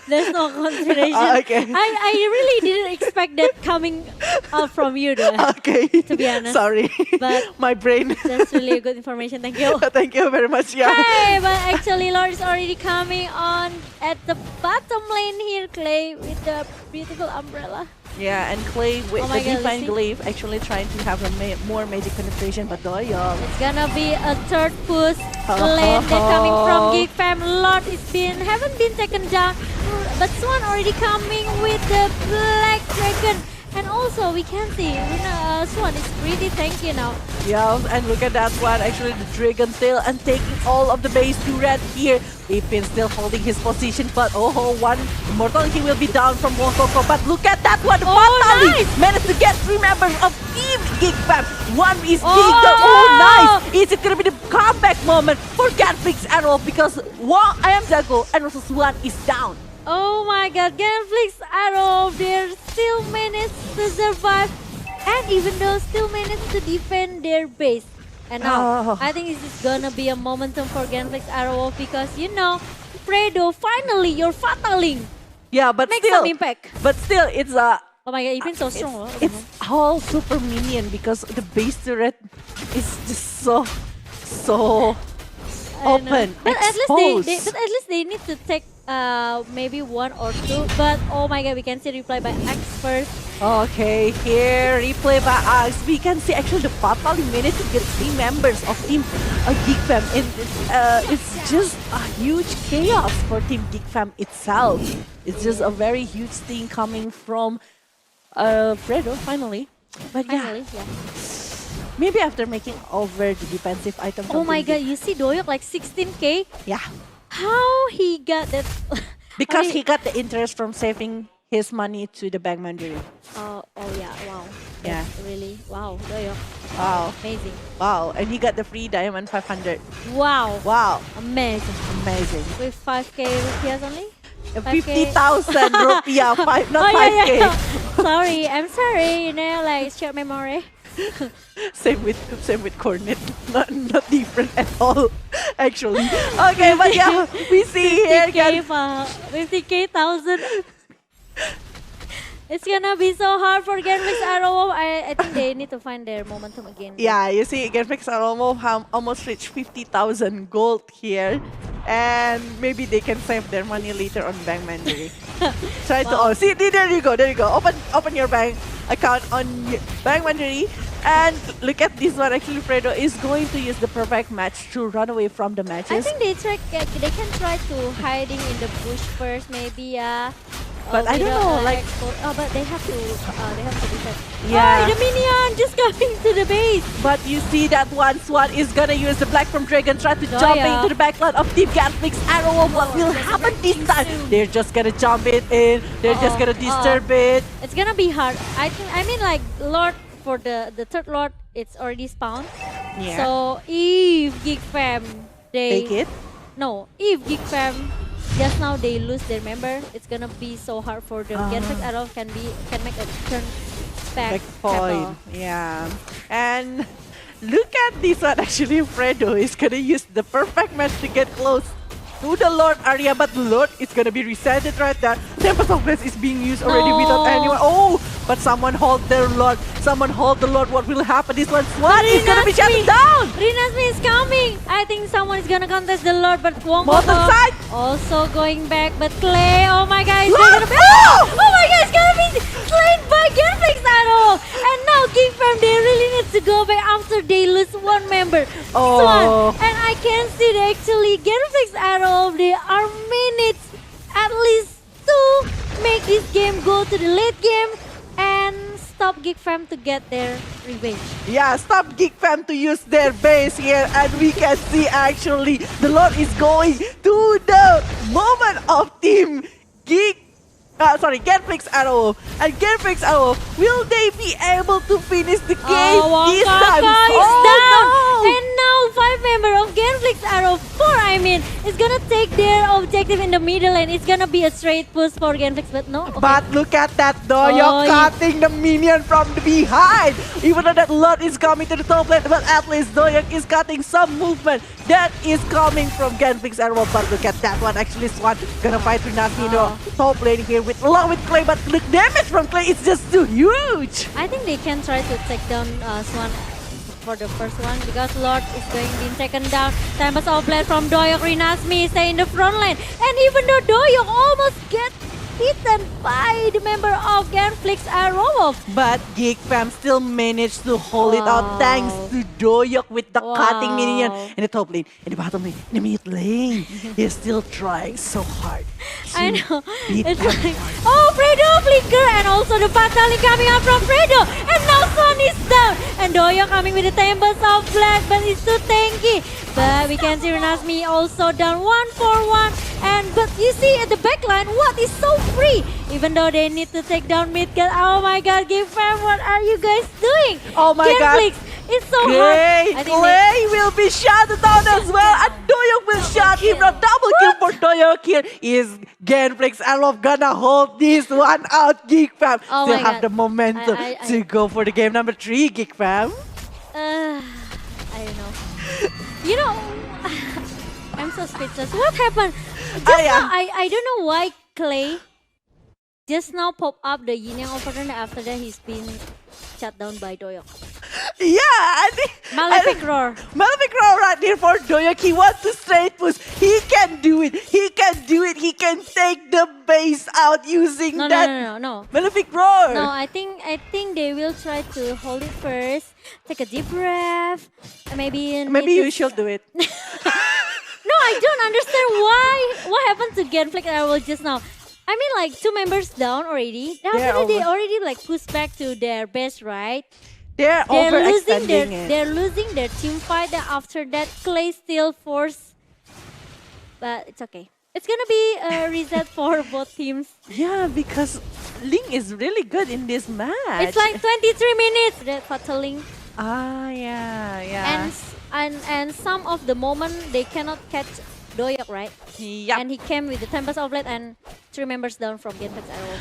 There's no consideration. Okay. I really didn't expect that coming out from you though. Okay. To be honest. Sorry. But my brain. That's really good information. Thank you. Thank you very much. Yeah. Hey, but actually Lord is already coming on at the bottom lane here, Clay, with the beautiful umbrella. Yeah, and Clay with the God, Divine Glaive actually trying to have a more magic penetration, but Doyok. It's gonna be a third push lane. They're coming from Geek Fam. Lord haven't been taken down, but Swan already coming with the Black Dragon. And also we can see Swan is pretty tanky now. Yeah, and look at that one. Actually, the Dragon Tail and taking all of the base to red here. Ipin still holding his position, but one Immortality will be down from Wokoko. But look at that one. Fatally managed to get 3 members of Team Geek Fam. One is being the nice. Is it gonna be the comeback moment for Genflix Arrow because I Am Jago and also Swan is down. Oh my god, Genflix Arrow, they still managed to survive and even though still managed to defend their base. And now, I think this is gonna be a momentum for Genflix Arrow because Fredo, finally you're fataling. Yeah, but Make still, some impact. But still, it's a. Oh my god, you've been so strong. It's all super minion because the base turret is just so open, but exposed. at least they need to take maybe 1 or 2. But oh my god, we can see reply by X first. Okay, here replay by Axe. We can see actually the Fatally managed to get 3 members of Team Geek Fam. It's just a huge chaos for Team Geek Fam itself. It's just a very huge thing coming from Fredo finally. But Finally, yeah. maybe after making over the defensive item. Oh my god, you see Doyok like 16k? Yeah. How he got that? Because he got the interest from saving his money to the bank Mandarin. Oh yeah, wow. Yeah. That's really, wow. Doyok. Wow. Amazing. Wow. And he got the free diamond 500. Wow. Wow. Amazing. Amazing. With 5k rupiahs only? 50,000 rupiah, not Oh 5k. yeah. Sorry, I'm sorry. You know, like short memory. Same with Cornet, not different at all, actually. Okay, but yeah, we see here. 50k thousand. It's gonna be so hard for Genflix Arrow. I think they need to find their momentum again. Yeah, you see, Genflix are almost reached 50,000 gold here. And maybe they can save their money later on Bank Mandarin. Try to, oh, see, there you go, Open your bank account on Bank Mandarin. And look at this one, actually Fredo is going to use the perfect match to run away from the matches. I think they can try to hiding in the bush first, maybe. But I don't know, like, but they have to defend. Yeah. Oh, the minion just coming to the base. But you see that one Swan is gonna use the Black from Dragon, try to jump into the backline of Team Genflix Arrow. What will happen this time? They're just gonna jump it in. They're just gonna disturb it. It's gonna be hard. I mean, like Lord for the third Lord, it's already spawned. Yeah. So if Geek Fam Take it. No, if Geek Fam just now they lose their member, it's gonna be so hard for them. Genflix Arrow can make a turn back point. Yeah. And look at this one, actually Fredo is gonna use the perfect match to get close to the Lord area, but the Lord is gonna be resetted right there. Tempest of Bless is being used already without anyone. Oh, but someone hold their Lord. Someone hold the Lord. What will happen? This one Swan is gonna be shut down. Rinasmi is coming. I think someone is gonna contest the Lord, but Wong Bottom side. also going back. But Clay, oh my God, is Lord, gonna be, oh my God, it's gonna be slain by Genflix Arrow. And now King Fam, they really need to go back after they lose one member. Oh. Swan. And I can see that actually Genflix Arrow, they are minutes at least to make this game go to the late game and stop Geek Fam to get their revenge. Yeah, stop Geek Fam to use their base here, and we can see actually the Lord is going to the moment of Team Genflix Arrow. And Genflix Arrow, will they be able to finish the game this time? Is down. No! And now 5 member of Genflix Arrow, 4 I mean, is gonna take their objective in the middle and it's gonna be a straight push for Genflix, but no. Okay. But look at that, Doyok cutting the minion from the behind. Even though that Lord is coming to the top lane, but at least Doyok is cutting some movement that is coming from Genflix Arrow. But look at that one, actually Swan gonna fight with Nasino top lane here along with Clay, but the damage from Clay is just too huge. I think they can try to take down Swan for the first one because Lord is going to be taken down. Tempest of Blade from Doyok. Rinasmi stay in the front line, and even though Doyok almost get hidden by the member of Genflix Arrow. But Geek Fam still managed to hold it out thanks to Doyok with the cutting minion in the top lane, in the bottom lane, in the mid lane. He's still trying so hard. I know. It's like, oh, Fredo flicker, and also the Fatali coming out from Fredo, and now Swan is down, and Doyok coming with the Tempest of Black, but it's too tanky. But we can see Rinasmi also down 1-for-1. But you see at the backline, what is so free? Even though they need to take down mid cut. Oh my God, Geek Fam, what are you guys doing? Oh my Genflix, God. it's so hard. Clay will be shot down as well, and Doyok will shot him. Now double kill for Doyok here. Is Genflix Arrow gonna hold this one out, Geek Fam? Oh Still my have God. the momentum to go for the game number 3, Geek Fam. I don't know. You know, I'm so speechless. What happened? Just now, I don't know why Clay just now pop up the yin yang overturn. After that, he's been shut down by Doyok. Yeah, I think Malefic Roar. Malefic Roar right here for Doyok. He wants to straight push. He can do it. He can do it. He can take the base out using No. Malefic Roar. No, I think they will try to hold it first. Take a deep breath. Maybe you should do it. No, I don't understand why. What happened to Genflix Arrow just now? I mean, like 2 members down already. After they already like pushed back to their base, right? They're overextending it. They're losing their team fight. Then after that, Clay still forced. But it's okay. It's gonna be a reset for both teams. Yeah, because Ling is really good in this match. It's like 23 minutes that battling. Ah, yeah. And some of the moment they cannot catch Doyok, right? Yep. And he came with the Tempest of Blade and 3 members down from Genflix Arrow.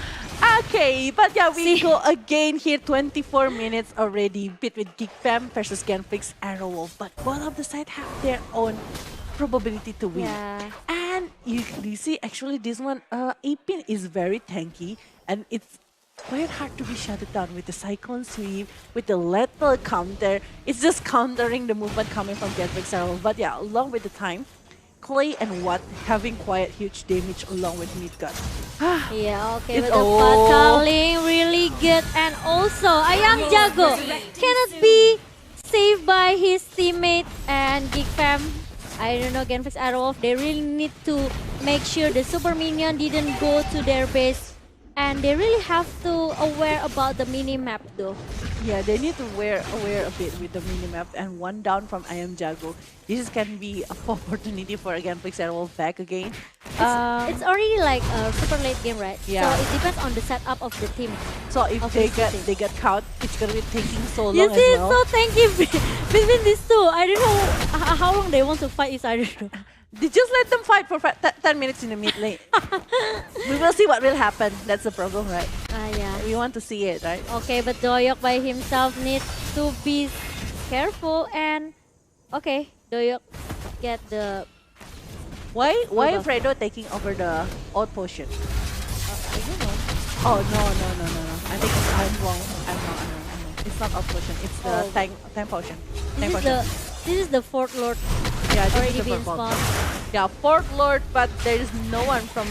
Okay, but yeah, we See? go again here. 24 minutes already between Geek Fam versus Genflix Arrow. But both of the sides have their own probability to win. Yeah. And you see, actually, this one, Apin is very tanky, and it's quite hard to be shut down with the Cyclone Sweep, with the lethal counter. It's just countering the movement coming from Genflix Arrow. But yeah, along with the time, Clay and Watt having quite huge damage along with Midgard. Yeah, okay, It's but the battling really good. And also, Ayam Jago cannot be saved by his teammate and Geek Fam. I don't know, Genflix Arrow, they really need to make sure the super minion didn't go to their base. And they really have to aware about the mini-map though. Yeah, they need to aware a bit with the minimap, and one down from I Am Jago. This can be an opportunity for Genflix Arrow back again. It's already like a super late game, right? Yeah. So it depends on the setup of the team. So if of they his get team. caught, it's gonna be taking so long You as see, well. it's so tanky between these two. I don't know how long they want to fight each other. They just let them fight for 10 minutes in the mid lane. We will see what will happen. That's the problem, right? Yeah. We want to see it, right? Okay, but Doyok by himself needs to be careful and okay, Doyok get the Why buff. Fredo taking over the old potion? I don't know. Oh no. I think I'm wrong. I'm wrong. It's not old potion. It's the Oh. tank potion. Tank This is the fourth lord yeah, this already is the been purple. spawned. Yeah, fourth lord, but there is no one from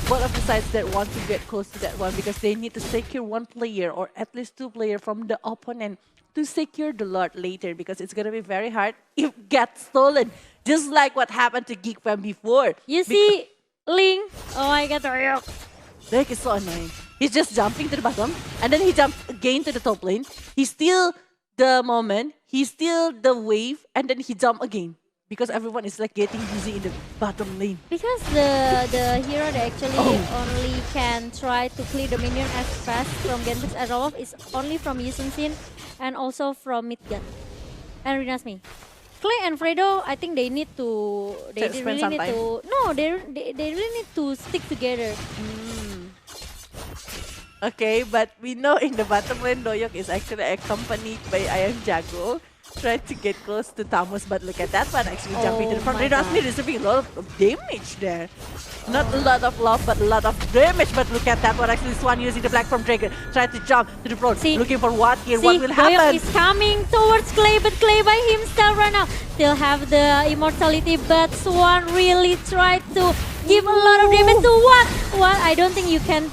both of the sides that want to get close to that one because they need to secure one player or at least two players from the opponent to secure the lord later because it's gonna be very hard if it gets stolen. Just like what happened to Geek Fam before. You see Ling? Oh my god, Doyok. Drake is so annoying. He's just jumping to the bottom and then he jumps again to the top lane. He steal the moment, he steal the wave, and then he jump again. Because everyone is like getting busy in the bottom lane. Because the hero that actually only can try to clear the minion as fast from Genflix Arrow is only from Yusun Sin and also from Midgard. And Rinasmi. Clay and Fredo, I think they need to they Spend really some need time. to no they really need to stick together. Okay, but we know in the bottom lane, Doyok is actually accompanied by Ayam Jago. Try to get close to Tamus, but look at that one actually jumping to the front. my Rinasmi God. receiving a lot of damage there. Not a lot of love, but a lot of damage. But look at that one actually, Swan using the Black from Dragon. Try to jump to the front, See? looking for what here, See, what will Doyok happen. is coming towards Clay, but Clay by himself right now still have the immortality, but Swan really tried to give a lot of damage to what? What? I don't think you can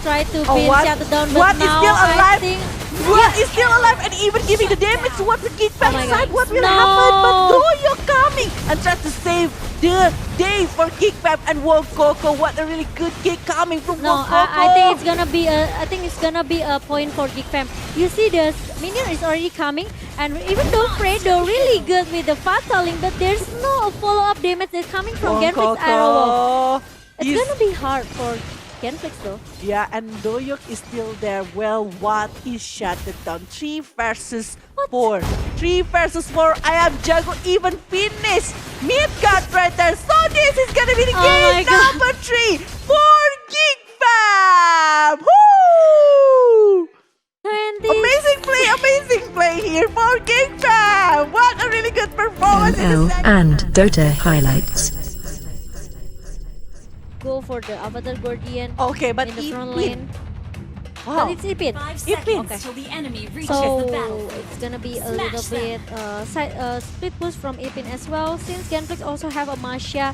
try to Oh, be what? shut down, but What is now still I alive? think What is still alive and even giving the damage towards the Geek Fam my side? God. What will No. happen? But Doyok coming and try to save the day for Geek Fam and World Coco. What a really good kick coming from no, World Coco. I think it's gonna be a point for Geek Fam. You see, the minion is already coming, and even though Fredo really good with the fataling, but there's no follow-up damage that's coming from World Genflix Coco. Arrow. It's He's- gonna be hard for Genflix though. Yeah, and Doyok is still there. Well, what is shut down? 3 versus 4. 3 versus 4. I am Jago even finished. Midgard right there. So this is gonna be the Oh my game God. number 3 for Geek Fam. Woo! 20. Amazing play here for Geek Fam. What a really good performance in ML the second. and Dota highlights. Go for the Avatar Guardian Okay, but in the front Ipin. lane. Wow. But it's Ipin. 5 It wins. seconds till the enemy reaches So the battlefield. it's gonna be a Smash little bit split push from Ipin as well, since Genflix also have a Masha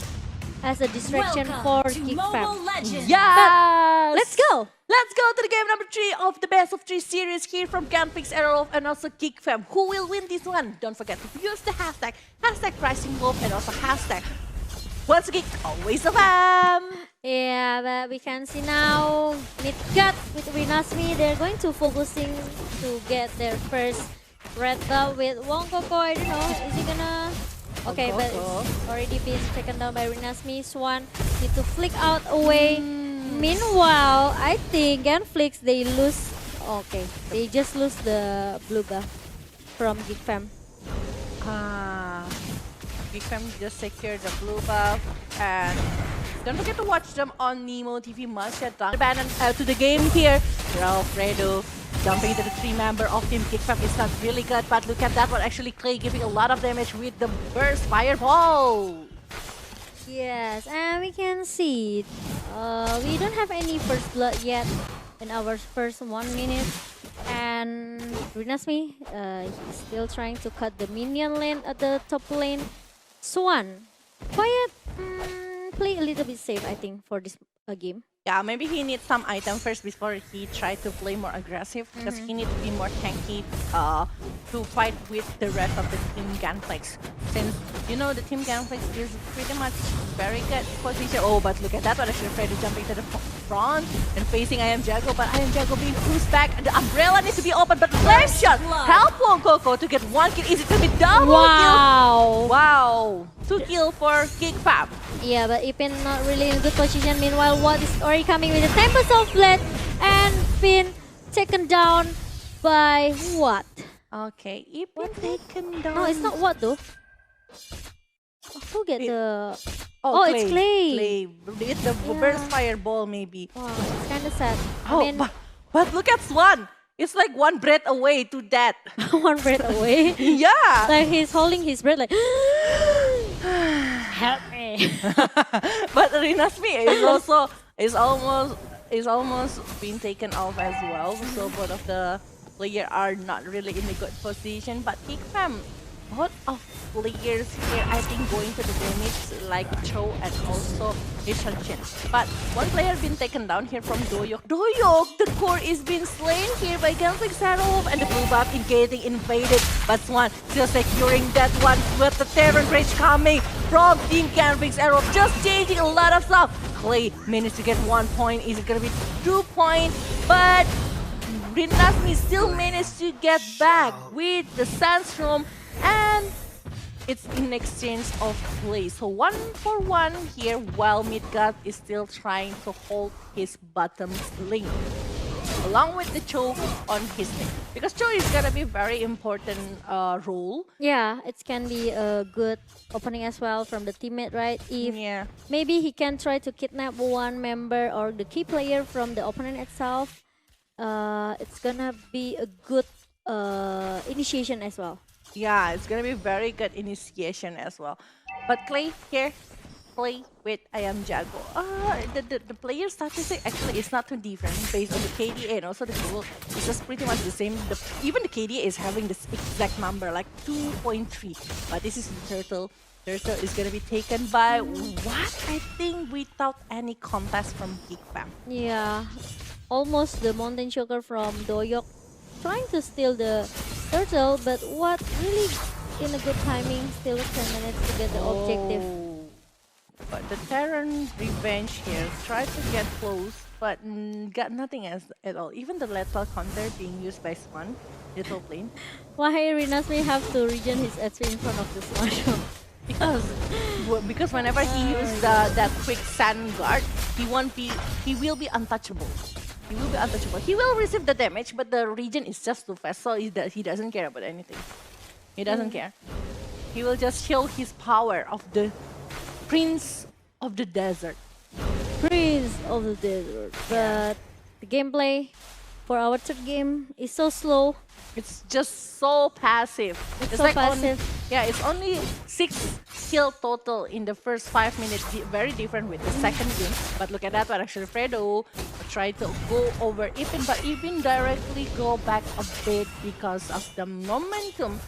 as a distraction for Welcome to Geek Mobile Fam. Legends. Yes! Let's go! Let's go to the game number 3 of the best of 3 series here from Genflix, Aerolf, and also Geek Fam. Who will win this one? Don't forget to use the hashtag #PricingWolf, and also hashtag Once a Geek, always a fam. Yeah, but we can see now Midgard with Rinasmi, they're going to focusing to get their first red buff with Wong Koko. I don't know, is he gonna... Okay, but Koko. it's already been taken down by Rinasmi. Swan need to flick out away. Meanwhile, I think Genflix, they lose. Okay, they just lose the blue buff from Geek Fam. Geek just secured the blue buff, and don't forget to watch them on Nemo TV. Must get done. Abandon to the game here. Alfredo jumping into the 3-member of Team Geek is not really good, but look at that one. Actually, Clay giving a lot of damage with the burst fireball. Yes, and we can see we don't have any first blood yet in our first 1 minute. And Rinasmi, he's still trying to cut the minion lane at the top lane. Swan, quiet, play a little bit safe, I think, for this game. Yeah, maybe he needs some item first before he tried to play more aggressive, because he needs to be more tanky to fight with the rest of the team Genflix. Since, you know, the team Genflix is pretty much very good position. Oh, but look at that one. Actually, Freddy jumping to the front and facing I Am Jago, but I Am Jago being pushed back. The umbrella needs to be open, but flame shot help Coco to get 1 kill. Is it going to be double kill? Wow! 2 kill for Geek Fam. Yeah, but Ipin not really in good position. Meanwhile, Watt is already coming with the Tempest of Blade, and Finn taken down by Watt. Okay, Ipin taken down. No, it's not Watt though. Who get the... Oh, it's Clay. Clay. It's the burst fireball maybe. Wow, it's kind of sad. Oh, I mean, but look at Swan. It's like 1 breath away to death. 1 breath away. Yeah. Like he's holding his breath like... Help me. But Rinasmi is almost being taken off as well. So both of the players are not really in a good position. But Geek Fam, both of players here, I think, going to the damage like Cho and also Ishanchin. But one player been taken down here from Doyok. Doyok, the core is being slain here by Genflix Arrow, and the blue buff getting invaded. But Swan still securing that one with the Terran Rage coming from Team Genflix Arrow, just changing a lot of stuff. Clay managed to get 1 point. Is it gonna be 2 points? But Rinasmi still managed to get back with the Sandstorm, and it's in exchange of play. So 1 for 1 here, while Midgard is still trying to hold his bottom lane, along with the Cho on his lane. Because Cho is gonna be very important role. Yeah, it can be a good opening as well from the teammate, right? If maybe he can try to kidnap 1 member or the key player from the opponent itself, it's gonna be a good initiation as well. Yeah, it's gonna be very good initiation as well. But Clay here, play with I Am Jago. The player statistic actually is not too different based on the KDA and also the goal. It's just pretty much the same. Even the KDA is having this exact number, like 2.3. But this is the Turtle. Turtle is gonna be taken by what? I think without any contest from Geek Fam. Yeah, almost the Mountain Choker from Doyok trying to steal the Turtle, but what really in a good timing, still 10 minutes to get the objective. But the Terran Revenge here tried to get close, but got nothing at all. Even the lethal counter being used by Swan, little plane. Why Rinas may have to regen his HP in front of the Swan? Because whenever he uses that quick sand guard, he will be untouchable. He will be untouchable. He will receive the damage, but the regen is just too fast, so he doesn't care about anything. He doesn't care. He will just show his power of the Prince of the Desert. Prince of the Desert. But the gameplay for our third game is so slow. It's just so passive. It's so like passive. It's only 6 kill total in the first 5 minutes. Very different with the second game. But look at that one. Actually, Fredo tried to go over Ipin, but Ipin directly go back a bit because of the momentum.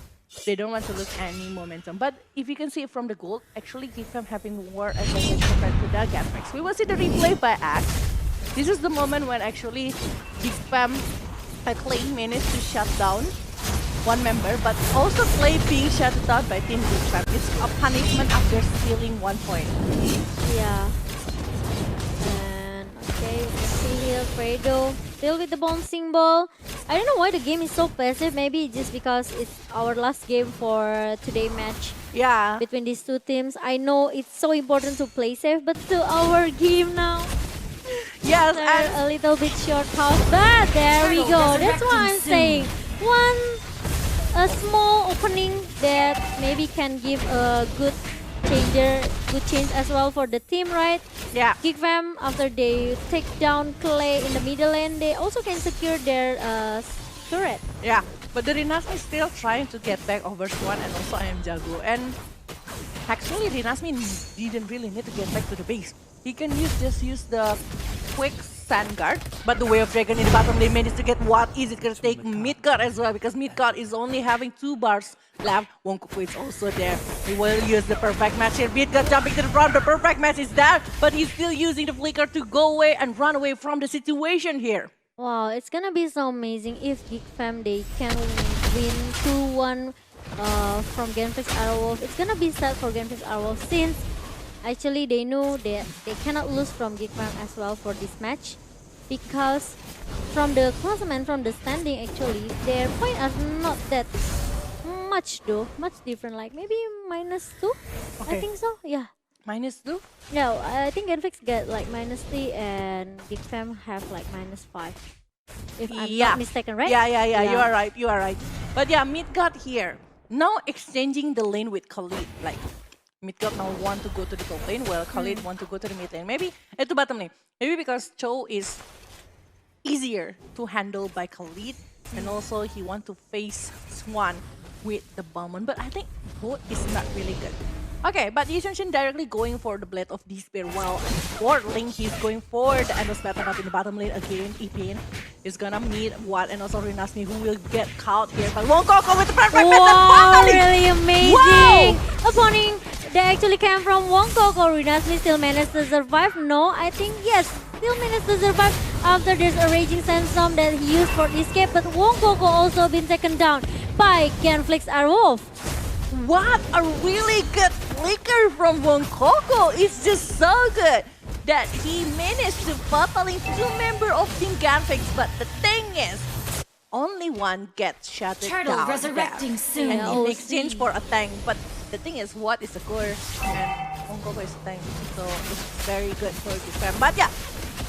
They don't want to lose any momentum. But if you can see it from the goal, actually Geek Fam having more advantage compared to the Genflix. We will see the replay by Axe. This is the moment when actually Geek Fam Clay managed to shut down 1 member, but also Clay being shut down by Team Geek Fam. It's a punishment after stealing 1 point. Yeah. And okay, we can see here Fredo still with the bouncing ball. I don't know why the game is so passive. Maybe just because it's our last game for today match. Yeah. Between these two teams. I know it's so important to play safe, but to our game now. Yes, They're and a little bit short house, but there we go. That's why I'm saying a small opening that maybe can give a good change as well for the team, right? yeah. Geek Fam, after they take down Clay in the middle lane, they also can secure their turret. Yeah, but the Rinasmi is still trying to get back over Swan and also I am Jago. And actually Rinasmi didn't really need to get back to the base. He can just use the quick sand guard, but the Way of Dragon in the bottom lane managed to get what is it gonna take mid guard as well, because mid guard is only having 2 bars left. Wongkoko is also there. He will use the perfect match here. Mid guard jumping to the front, the perfect match is there, but he's still using the flicker to go away and run away from the situation here. Wow, it's gonna be so amazing if Geek Fam they can win 2-1 from Genflix Arrowwolf. It's gonna be sad for Genflix Arrowwolf since actually they know that they cannot lose from Geek Fam as well for this match, because from the classement, from the standing actually, their point are not that much though, much different, like maybe -2, I Okay. think so, yeah. -2? No, I think Genflix get like -3 and Geek Fam have like -5. If I'm Yeah. not mistaken, right? Yeah, you are right, you are right. But yeah, Midgard here, now exchanging the lane with Khalid. Like, Midgard now want to go to the top lane, while Khalid want to go to the mid lane. Maybe, to bottom lane. Maybe because Cho is easier to handle by Khalid, and also he want to face Swan with the Bowman. But I think both is not really good. Okay, but Yushin directly going for the Blade of Despair, while for Link he's going for the Endless Battle up in the bottom lane again. Ipin is gonna meet Watt and also Rinasmi, who will get caught here by Wongkoko with the perfect method. Wow, Finally! really amazing! Opponent that actually came from Wongkoko. Rinasmi still managed to survive. No, I think yes, still managed to survive after there's a Raging Sandstorm that he used for escape. But Wongkoko also been taken down by Genflix Arrowwolf. What a really good flicker from Wongkoko! It's just so good that he managed to bottling 2 members of Team Genflix, but the thing is, only one gets shattered Turtle down resurrecting there. soon. And in Yeah, exchange for a tank, but the thing is, what is the core and Wongkoko is a tank, so it's very good for this fam. But yeah,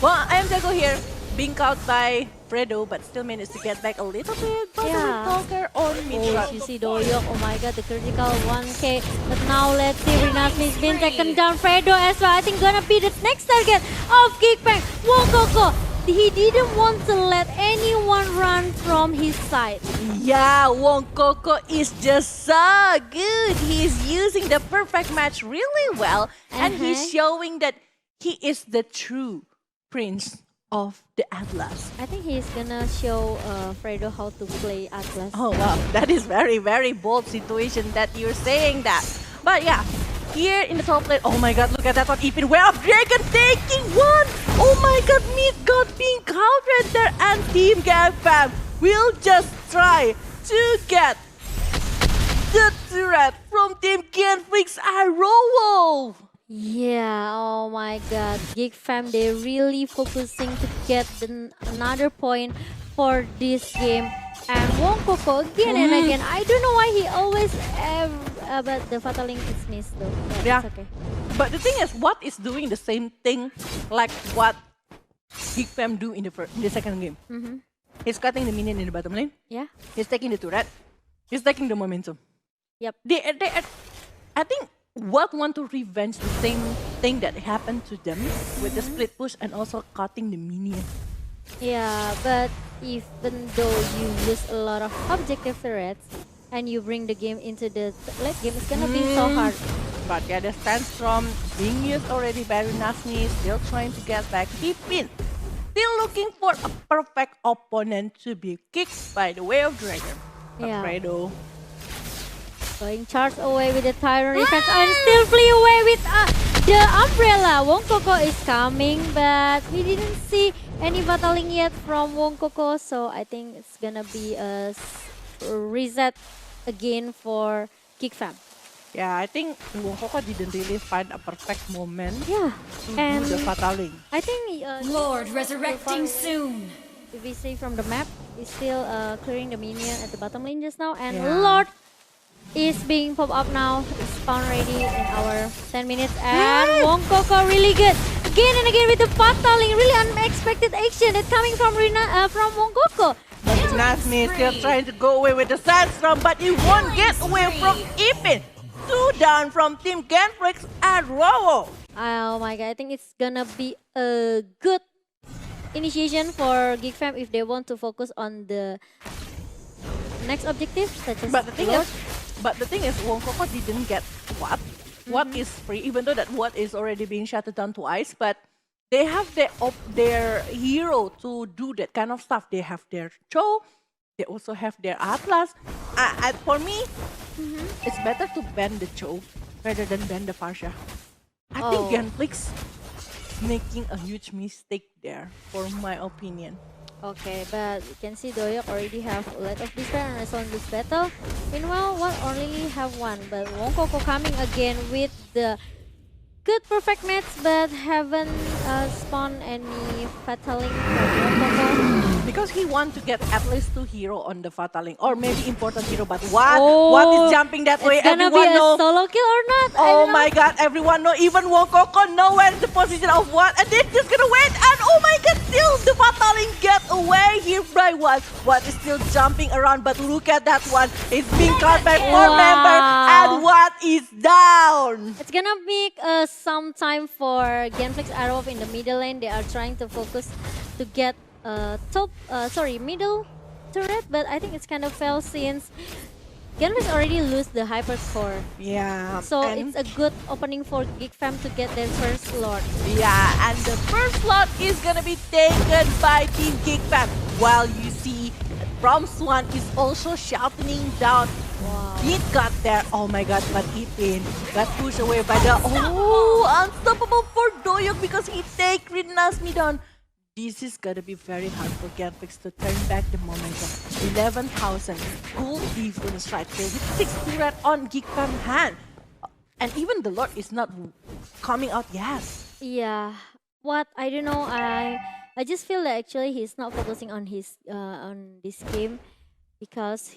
well, I am Jago here, being caught by Fredo, but still managed to get back a little bit. But Yeah. Talker on mid Oh, front. you see Doyok, oh my god, the critical 1k. But now let's see, Rinasmi's been taken down. Fredo as well, I think gonna be the next target of Geek Fam. Wongkoko, he didn't want to let anyone run from his side. Yeah, Wongkoko is just so good. He's using the perfect match really well, and he's showing that he is the true prince of the Atlas. I think he's gonna show Fredo how to play Atlas. Oh wow, that is very, very bold situation that you're saying that. But yeah, here in the top lane, oh my god, look at that one. Even Way of Dragon taking one. Oh my god, Midgard being countered there, and Team Genfam will just try to get the turret from Team Genflix Arrowwolf. Yeah, oh my god. Geek Fam, they're really focusing to get another point for this game. And Wongkoko again and again. I don't know why he always but the Fatal Link is missed though. But Yeah. it's okay. But the thing is, Watt is doing the same thing like what Geek Fam do in the second game. He's cutting the minion in the bottom lane. Yeah. He's taking the turret. He's taking the momentum. Yep. I think Watt want to revenge the same thing that happened to them with the split push and also cutting the minion. Yeah, but even though you use a lot of objective threats and you bring the game into the late game, it's gonna be so hard. But yeah, the stance from being used already by Rinasmi, still trying to get back. Ipin still looking for a perfect opponent to be kicked by the Way of Dragon. Yeah. Fredo. Going charge away with the Tyrant Reflex and still flee away with the Umbrella. Wongkoko is coming, but we didn't see any battling yet from Wongkoko, so I think it's gonna be a reset again for Geek Fam. Yeah, I think Wongkoko didn't really find a perfect moment Yeah, to and do the fataling. I think Lord resurrecting soon. if we see from the map, he's still clearing the minion at the bottom lane just now, and Yeah. Lord is being popped up now. It's spawn ready in our 10 minutes, and Wongkoko really good. again and again with the fataling. Really unexpected action that's coming from from Wongkoko. But Nasmi is still trying to go away with the Sandstorm, but he won't get away from Ipin. 2 down from Team Genflix and Rowo. Oh my god, I think it's gonna be a good initiation for Geek Fam if they want to focus on the next objective, such as But the thing Lord. is, Wongkoko didn't get what? What is free, even though that what is already being shuttered down twice, but they have their hero to do that kind of stuff. They have their Cho, they also have their Atlas. And for me, it's better to ban the Cho rather than ban the Farsha. I think Oh. Genflix making a huge mistake there, for my opinion. Okay, but you can see Doyok already have a lot of despair and resolve this battle. Meanwhile, What only have one, but Wongkoko coming again with the good perfect match, but haven't spawned any fataling from Wongkoko. Because he want to get at least 2 hero on the Fataling, or maybe important hero, but what is jumping that way? It's gonna be Everyone a know. solo kill or not? I Oh don't know. my god, everyone know, even Wongkoko know where the position of what, and they're just gonna wait, and oh my god, still the Fataling get away here by one. What is still jumping around, but look at that one, it's being caught by 4 Wow. member, and what is down? It's gonna make some time for Genflix Arrow in the middle lane. They are trying to focus to get middle turret, but I think it's kind of fail since Genflix already lose the hyper core. Yeah, So and it's a good opening for Geek Fam to get their first lord. yeah, and the first slot is gonna be taken by Team Geek Fam. While you see from Swan is also shouting down. Wow. It got there. Oh my god, but Ipin got pushed away by the unstoppable for Doyok because he take Rinasmi down. This is gonna be very hard for Genflix to turn back the momentum. 11,000 gold difference right there with 6 turret on Geek Fam hand. And even the Lord is not coming out yet. Yeah. What I don't know. I just feel that actually he's not focusing on his on this game because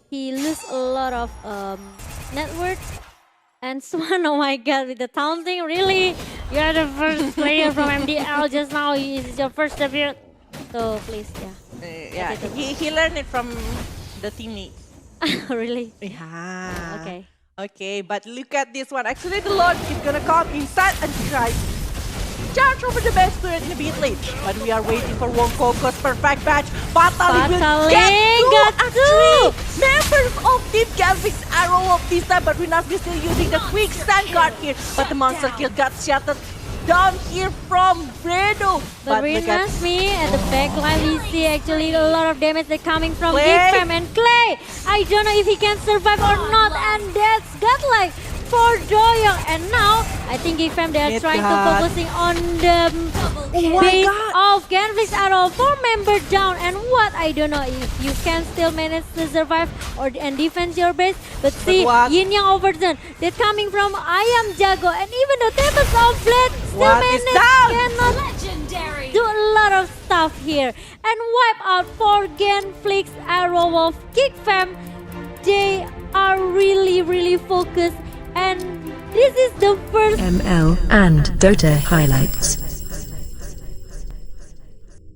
he lose a lot of net worth. And Swan, oh my god, with the taunting, really? You're the first player from MDL just now. It's your first debut. So please, Yeah, he learned it from the teammates. really? Yeah. Okay. Okay, but look at this one. Actually, the Lord is gonna come inside and try charge over the best turret in a bit late. But we are waiting for Wongkoko's perfect match. Fataling will got get two. members of Team Genflix Arrow of this time, but Rinasmi still using the quick stand guard here. But the monster kill got shattered down here from Fredo. But look at Rinasmi at the back line, we see actually a lot of damage that coming from Clay. Geek Fam and Clay. I don't know if he can survive or not, and that's godlike for Doyok. And now I think Geek Fam, they are trying to Mid-guard. focusing on the my base God. of Genflix Arrow. 4 member down, and what I don't know if you can still manage to survive and defend your base. But see, what? Yin Yang Overturn, they're coming from Ayam Jago, and even the Tempest of Blade still What is manage down? cannot Legendary. do a lot of stuff here and wipe out for Genflix Arrow of Geek Fam. They are really focused, and this is the first ML and Dota highlights.